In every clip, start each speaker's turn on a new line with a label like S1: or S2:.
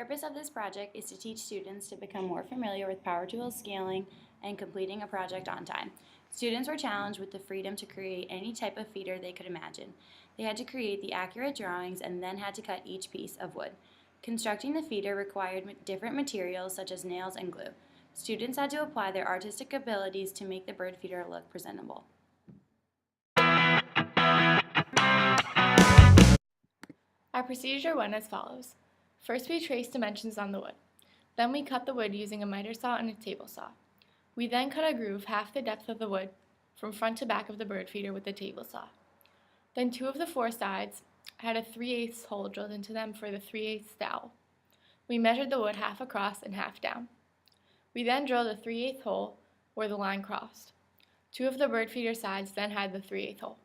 S1: purpose of this project is to teach students to become more familiar with power tools, scaling, and completing a project on time. Students were challenged with the freedom to create any type of feeder they could imagine. They had to create the accurate drawings and then had to cut each piece of wood. Constructing the feeder required different materials such as nails and glue. Students had to apply their artistic abilities to make the bird feeder look presentable.
S2: Our procedure went as follows. First, we traced dimensions on the wood. Then we cut the wood using a miter saw and a table saw. We then cut a groove half the depth of the wood from front to back of the bird feeder with the table saw. Then 2 of the 4 sides had a 3/8 hole drilled into them for the 3/8 dowel. We measured the wood half across and half down. We then drilled a 3/8 hole where the line crossed. 2 of the bird feeder sides then had the 3/8 hole.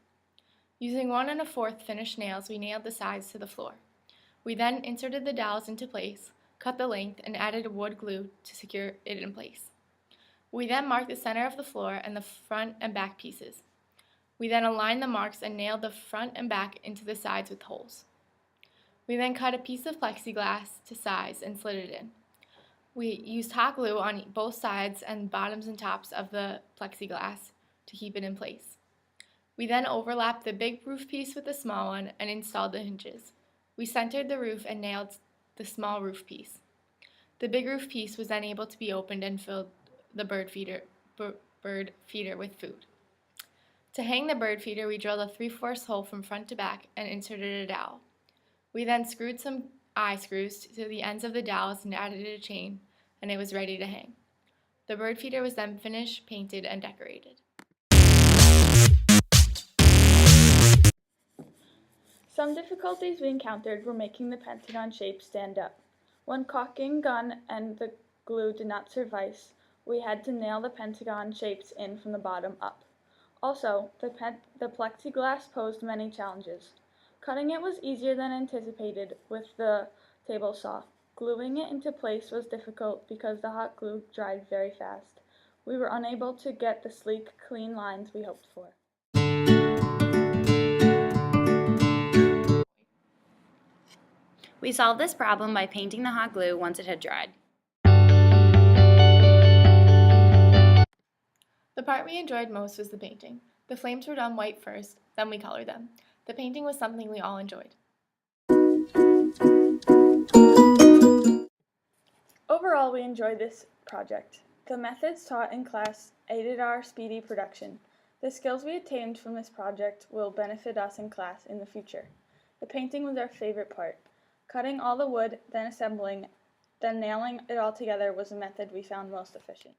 S2: Using 1 1/4 finished nails, we nailed the sides to the floor. We then inserted the dowels into place, cut the length, and added wood glue to secure it in place. We then marked the center of the floor and the front and back pieces. We then aligned the marks and nailed the front and back into the sides with holes. We then cut a piece of plexiglass to size and slid it in. We used hot glue on both sides and bottoms and tops of the plexiglass to keep it in place. We then overlapped the big roof piece with the small one and installed the hinges. We centered the roof and nailed the small roof piece. The big roof piece was then able to be opened and filled the bird feeder with food. To hang the bird feeder, we drilled a 3/4 hole from front to back and inserted a dowel. We then screwed some eye screws to the ends of the dowels and added a chain, and it was ready to hang. The bird feeder was then finished, painted, and decorated.
S3: Some difficulties we encountered were making the pentagon shape stand up. When caulking gun and the glue did not suffice, we had to nail the pentagon shapes in from the bottom up. Also, the plexiglass posed many challenges. Cutting it was easier than anticipated with the table saw. Gluing it into place was difficult because the hot glue dried very fast. We were unable to get the sleek, clean lines we hoped for.
S1: We solved this problem by painting the hot glue once it had dried.
S2: The part we enjoyed most was the painting. The flames were done white first, then we colored them. The painting was something we all enjoyed.
S3: Overall, we enjoyed this project. The methods taught in class aided our speedy production. The skills we attained from this project will benefit us in class in the future. The painting was our favorite part. Cutting all the wood, then assembling, then nailing it all together was the method we found most efficient.